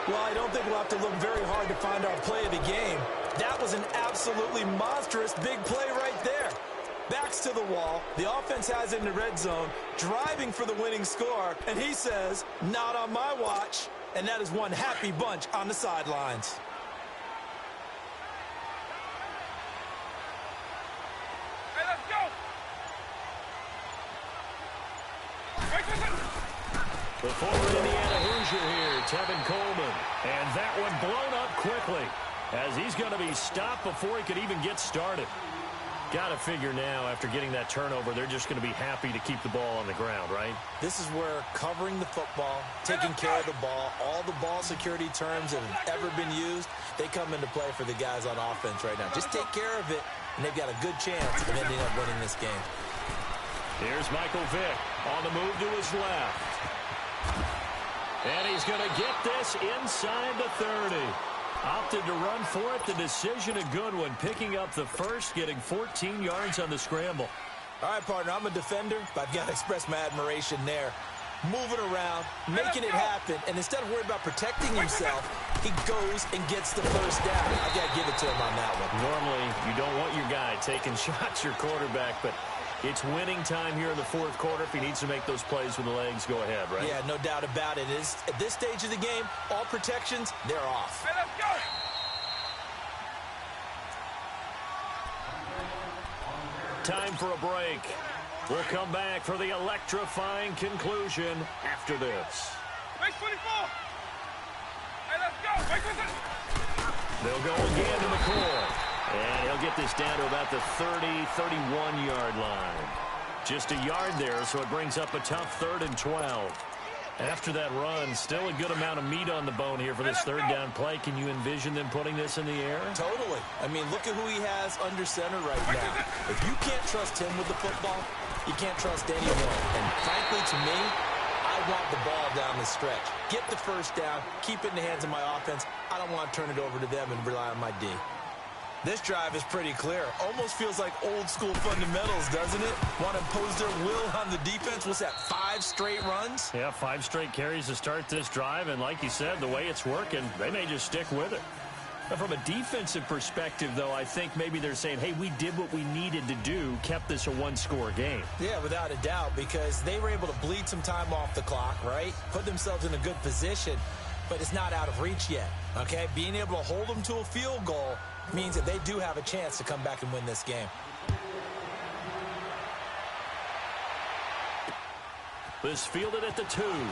Well, I don't think we'll have to look very hard to find our play of the game. That was an absolutely monstrous big play right there. Backs to the wall. The offense has it in the red zone, driving for the winning score, and he says, not on my watch. And that is one happy bunch on the sidelines. Hey, let's go. The former Indiana Hoosier here, Tevin Coleman. And that one blown up quickly as he's going to be stopped before he could even get started. Got to figure now, after getting that turnover, they're just going to be happy to keep the ball on the ground, right? This is where covering the football, taking care of the ball, all the ball security terms that have ever been used, they come into play for the guys on offense right now. Just take care of it, and they've got a good chance of ending up winning this game. Here's Michael Vick on the move to his left. And he's going to get this inside the 30. Opted to run for it. The decision a good one. Picking up the first, getting 14 yards on the scramble. All right, partner, I'm a defender, but I've got to express my admiration there. Moving around, making it happen, and instead of worrying about protecting himself, he goes and gets the first down. I've got to give it to him on that one. Normally, you don't want your guy taking shots, your quarterback, but it's winning time here in the 4th quarter. If he needs to make those plays with the legs, go ahead, right? Yeah, no doubt about it. At this stage of the game, all protections, they're off. Hey, let's go. Time for a break. We'll come back for the electrifying conclusion after this. Base 24. Hey, let's go. Base 24. They'll go again to McCoy. And he'll get this down to about the 30, 31-yard line. Just a yard there, so it brings up a tough 3rd and 12. After that run, still a good amount of meat on the bone here for this 3rd down play. Can you envision them putting this in the air? Totally. I mean, look at who he has under center right now. If you can't trust him with the football, you can't trust anyone. And frankly, to me, I want the ball down the stretch. Get the first down, keep it in the hands of my offense. I don't want to turn it over to them and rely on my D. This drive is pretty clear. Almost feels like old school fundamentals, doesn't it? Want to impose their will on the defense. What's that, 5 straight runs? Yeah, 5 straight carries to start this drive. And like you said, the way it's working, they may just stick with it. But from a defensive perspective, though, I think maybe they're saying, hey, we did what we needed to do, kept this a 1-score game. Yeah, without a doubt, because they were able to bleed some time off the clock, right? Put themselves in a good position, but it's not out of reach yet, okay? Being able to hold them to a field goal means that they do have a chance to come back and win this game. This fielded at the 2. And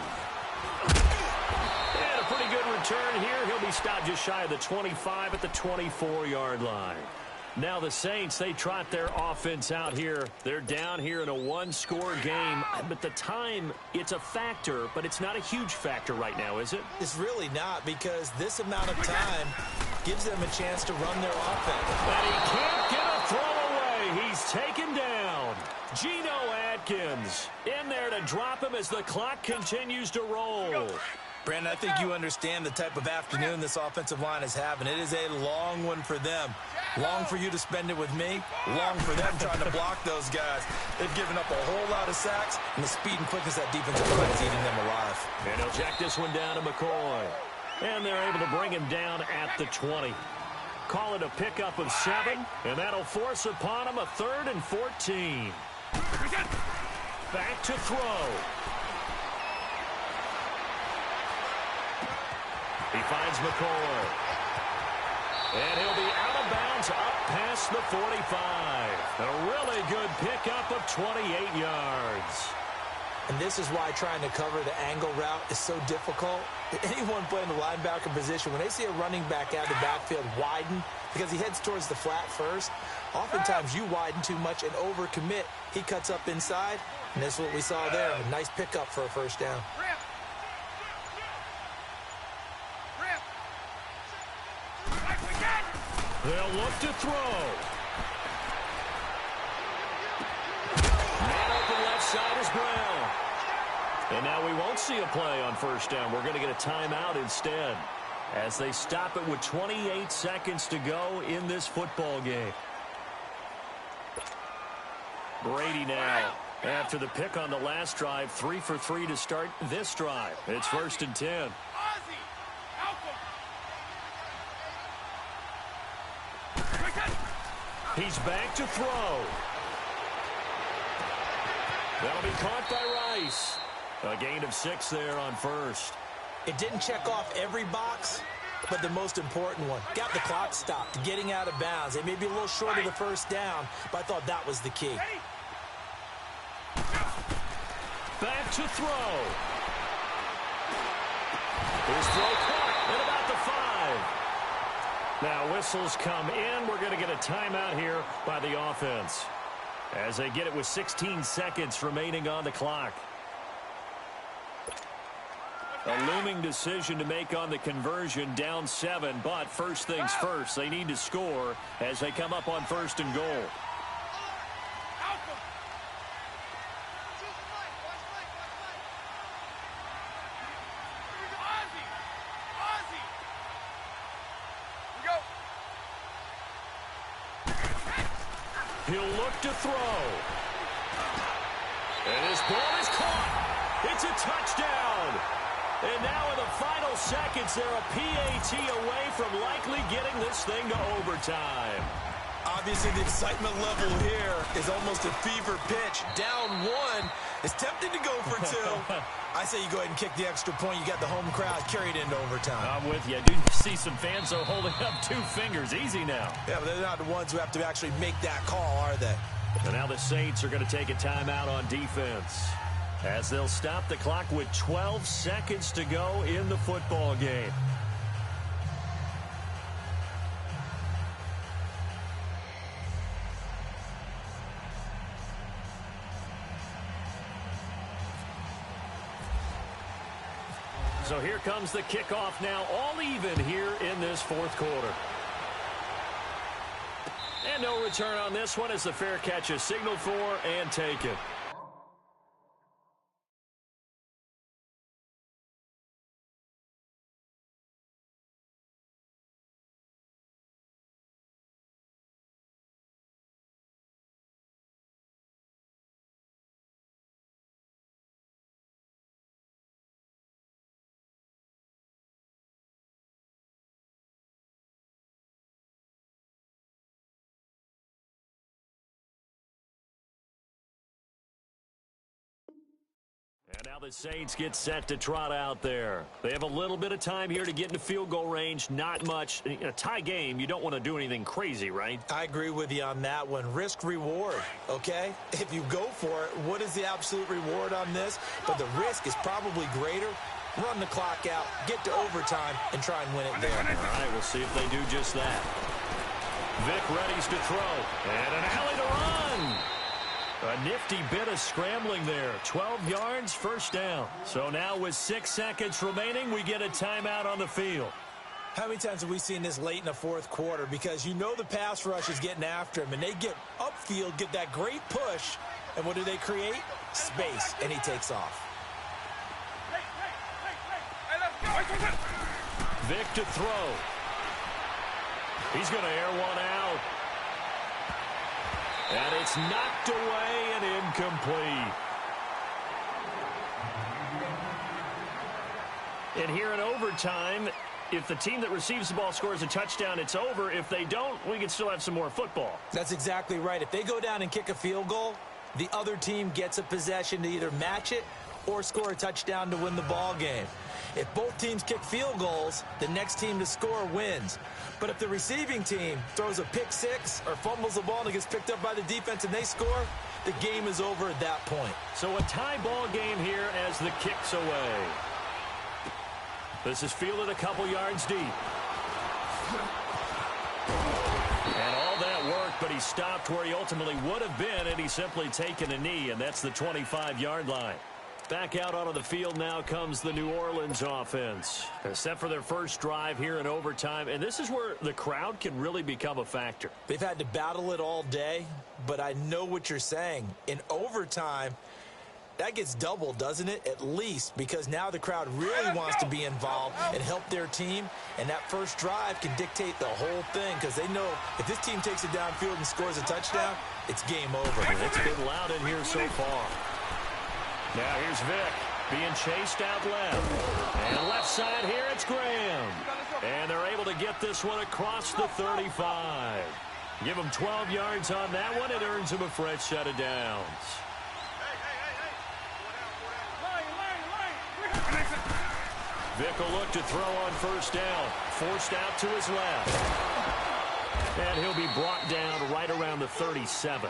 a pretty good return here. He'll be stopped just shy of the 25 at the 24-yard line. Now the Saints, they trot their offense out here. They're down here in a one-score game. But the time, it's a factor, but it's not a huge factor right now, is it? It's really not, because this amount of time gives them a chance to run their offense. And he can't get a throw away. He's taken down. Geno Atkins in there to drop him as the clock continues to roll. Brandon, I think you understand the type of afternoon this offensive line is having. It is a long one for them. Long for you to spend it with me. Long for them trying to block those guys. They've given up a whole lot of sacks, and the speed and quickness of that defensive line is eating them alive. And he'll check this one down to McCoy. And they're able to bring him down at the 20. Call it a pickup of 7, and that'll force upon him a 3rd and 14. Back to throw. He finds McCoy. And he'll be out of bounds up past the 45. A really good pickup of 28 yards. And this is why trying to cover the angle route is so difficult. Anyone playing the linebacker position, when they see a running back out of the backfield widen, because he heads towards the flat first, oftentimes you widen too much and overcommit. He cuts up inside, and that's what we saw there. A nice pickup for a first down. They'll look to throw. Man open left side is Brown. And now we won't see a play on first down. We're going to get a timeout instead as they stop it with 28 seconds to go in this football game. Brady now, after the pick on the last drive, 3 for 3 to start this drive. It's 1st and 10. He's back to throw. That'll be caught by Rice. A gain of 6 there on first. It didn't check off every box, but the most important one. Got the clock stopped, getting out of bounds. They may be a little short of the first down, but I thought that was the key. Back to throw. His throw caught at about the 5. Now whistles come in. We're going to get a timeout here by the offense as they get it with 16 seconds remaining on the clock. A looming decision to make on the conversion, down 7, but first things first, they need to score as they come up on 1st and goal. He'll look to throw. And his ball is caught. It's a touchdown. And now in the final seconds, they're a PAT away from likely getting this thing to overtime. Obviously, the excitement level here is almost a fever pitch. Down 1. It's tempting to go for 2. I say you go ahead and kick the extra point. You got the home crowd carried into overtime. I'm with you. I do see some fans, though, holding up 2 fingers. Easy now. Yeah, but they're not the ones who have to actually make that call, are they? And now the Saints are going to take a timeout on defense as they'll stop the clock with 12 seconds to go in the football game. So here comes the kickoff now, all even here in this 4th quarter. And no return on this one as the fair catch is signaled for and taken. And now the Saints get set to trot out there. They have a little bit of time here to get into field goal range. Not much. In a tie game, you don't want to do anything crazy, right? I agree with you on that one. Risk reward, okay? If you go for it, what is the absolute reward on this? But the risk is probably greater. Run the clock out, get to overtime, and try and win it there. All right, we'll see if they do just that. Vic readies to throw. And an alley to run. A nifty bit of scrambling there. 12 yards, first down. So now with 6 seconds remaining, we get a timeout on the field. How many times have we seen this late in the fourth quarter? Because you know the pass rush is getting after him, and they get upfield, get that great push, and what do they create? Space, and he takes off. Vic to throw. He's going to air one out. And it's knocked away and incomplete. And here in overtime, if the team that receives the ball scores a touchdown, it's over. If they don't, we can still have some more football. That's exactly right. If they go down and kick a field goal, the other team gets a possession to either match it or score a touchdown to win the ball game. If both teams kick field goals, the next team to score wins. But if the receiving team throws a pick six or fumbles the ball and it gets picked up by the defense and they score, the game is over at that point. So a tie ball game here as the kick's away. This is fielded a couple yards deep. And all that worked, but he stopped where he ultimately would have been, and he's simply taken a knee, and that's the 25-yard line. Back out onto the field now comes the New Orleans offense. Set for their first drive here in overtime, and this is where the crowd can really become a factor. They've had to battle it all day, but I know what you're saying. In overtime, that gets doubled, doesn't it? At least, because now the crowd really wants to be involved and help their team, and that first drive can dictate the whole thing because they know if this team takes it downfield and scores a touchdown, it's game over. And it's been loud in here so far. Now here's Vic being chased out left. And left side here, it's Graham. And they're able to get this one across the 35. Give him 12 yards on that one. It earns him a fresh set of downs. Vic will look to throw on first down. Forced out to his left. And he'll be brought down right around the 37.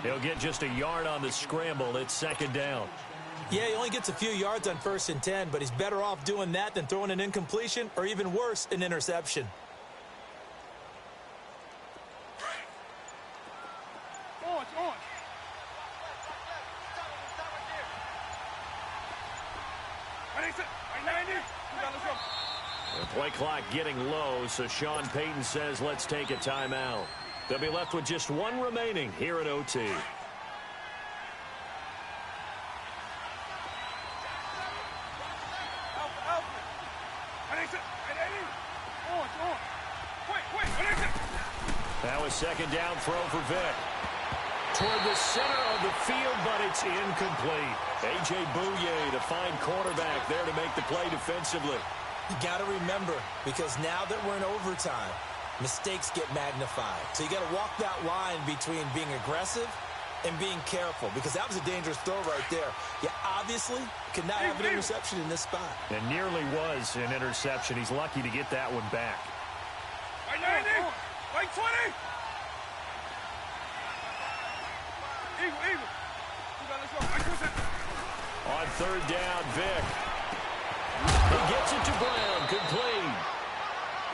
He'll get just a yard on the scramble. It's second down. Yeah, he only gets a few yards on 1st and 10, but he's better off doing that than throwing an incompletion or even worse, an interception. The play clock getting low, so Sean Payton says let's take a timeout. They'll be left with just one remaining here at OT. That was second down throw for Vic. Toward the center of the field, but it's incomplete. A.J. Bouye to find quarterback there to make the play defensively. You got to remember, because now that we're in overtime, mistakes get magnified. So you got to walk that line between being aggressive and being careful, because that was a dangerous throw right there. You obviously could not have an interception in this spot. It nearly was an interception. He's lucky to get that one back. Like 20. Eagle. On third down, Vic. He gets it to Brown, complete.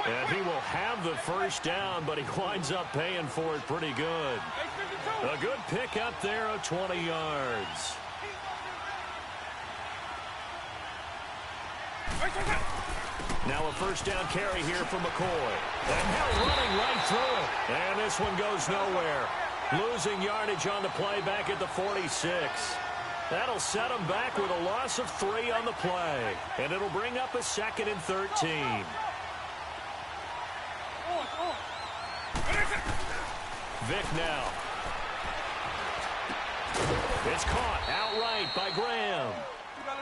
And he will have the first down, but he winds up paying for it pretty good. A good pickup there of 20 yards. Now a first down carry here for McCoy. And now running right through it. And this one goes nowhere. Losing yardage on the play back at the 46. That'll set him back with a loss of 3 on the play. And it'll bring up a 2nd and 13. Vic now. It's caught outright by Graham.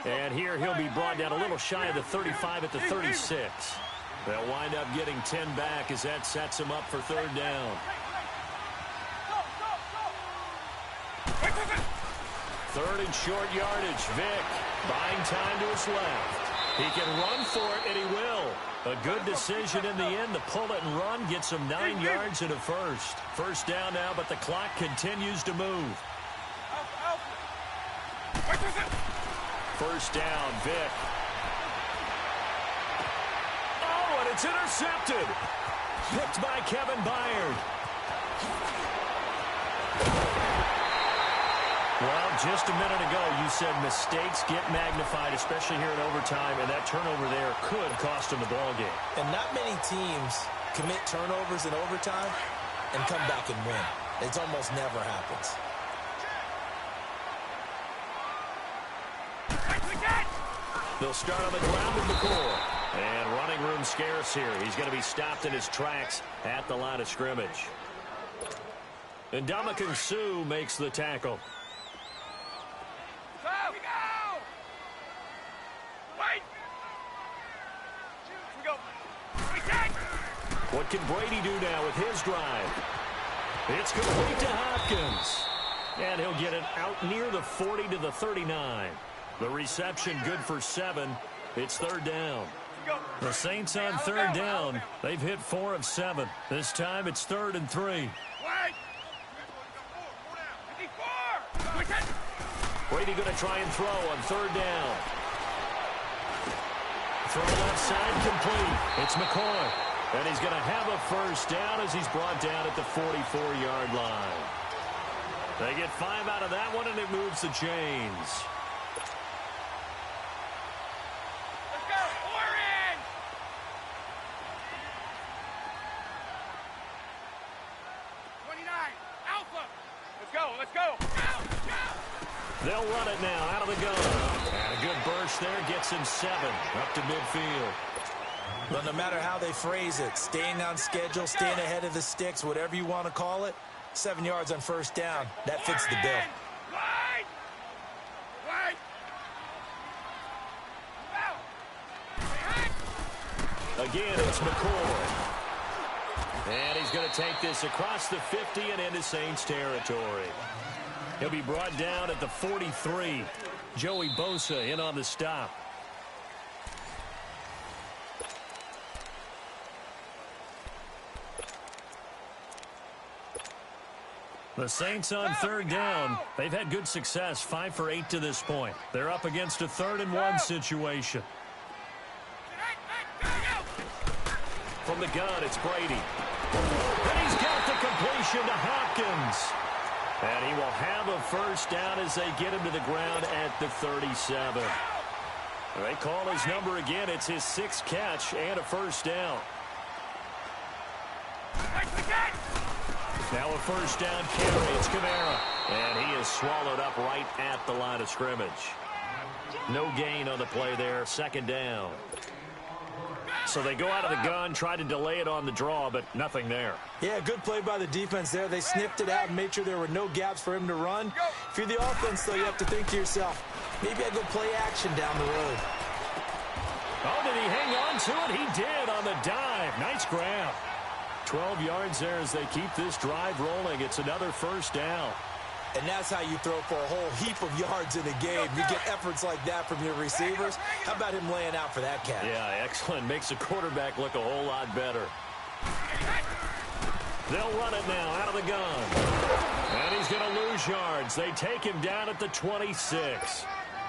And here he'll be brought down a little shy of the 35 at the 36. They'll wind up getting 10 back as that sets him up for third down. Third and short yardage. Vic buying time to his left. He can run for it, and he will. A good decision in the end to pull it and run. Gets him 9 yards and a first. First down now, but the clock continues to move. First down, Vic. Oh, and it's intercepted. Picked by Kevin Byard. Well, just a minute ago, you said mistakes get magnified, especially here in overtime, and that turnover there could cost them the ball game. And not many teams commit turnovers in overtime and come back and win. It almost never happens. They'll start on the ground with McCoy. And running room scarce here. He's going to be stopped in his tracks at the line of scrimmage. And Ndamukong Suh makes the tackle. What can Brady do now with his drive? It's complete to Hopkins. And he'll get it out near the 40 to the 39. The reception good for 7. It's third down. The Saints on third down. They've hit 4 of 7. This time it's 3rd and 3. Brady going to try and throw on third down. Throw left side complete. It's McCoy. And he's going to have a first down as he's brought down at the 44-yard line. They get 5 out of that one, and it moves the chains. Let's go, Orange! 29, Alpha! Let's go, let's go! They'll run it now out of the gun. And a good burst there gets him 7 up to midfield. But no matter how they phrase it, staying on schedule, staying ahead of the sticks, whatever you want to call it, 7 yards on first down, that fits the bill. Again, it's McCoy. And he's going to take this across the 50 and into Saints territory. He'll be brought down at the 43. Joey Bosa in on the stop. The Saints on third down. They've had good success, 5 for 8 to this point. They're up against a 3rd and 1 situation. From the gun, it's Brady. And he's got the completion to Hopkins. And he will have a first down as they get him to the ground at the 37. They call his number again. It's his 6th catch and a first down. Now a first down carry. It's Kamara. And he is swallowed up right at the line of scrimmage. No gain on the play there. 2nd down. So they go out of the gun, try to delay it on the draw, but nothing there. Yeah, good play by the defense there. They sniffed it out and made sure there were no gaps for him to run. If you're the offense, though, you have to think to yourself, maybe I go play action down the road. Oh, did he hang on to it? He did on the dive. Nice grab. 12 yards there as they keep this drive rolling. It's another first down. And that's how you throw for a whole heap of yards in a game. You get efforts like that from your receivers. How about him laying out for that catch? Yeah, excellent. Makes the quarterback look a whole lot better. They'll run it now out of the gun. And he's going to lose yards. They take him down at the 26.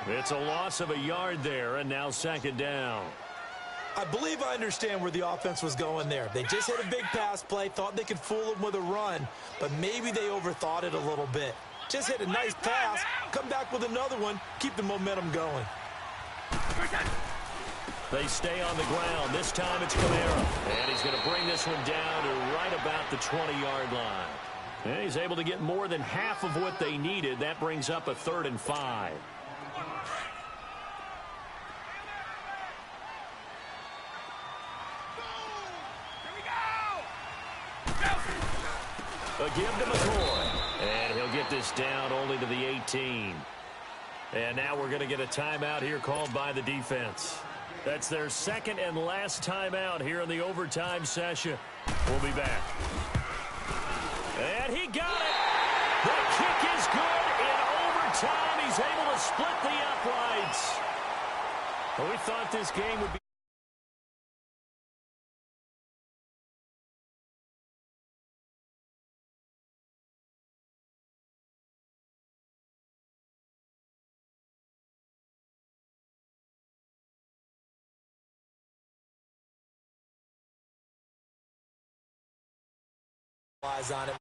It's a loss of a yard there, and now 2nd down. I believe I understand where the offense was going there. They just hit a big pass play, thought they could fool him with a run, but maybe they overthought it a little bit. Just hit a nice pass, come back with another one, keep the momentum going. They stay on the ground. This time it's Kamara. And he's going to bring this one down to right about the 20-yard line. And he's able to get more than half of what they needed. That brings up a 3rd and 5. A give to McCoy. And he'll get this down only to the 18. And now we're going to get a timeout here called by the defense. That's their 2nd and last timeout here in the overtime session. We'll be back. And he got it. The kick is good in overtime. He's able to split the uprights. Well, we thought this game would be eyes on it.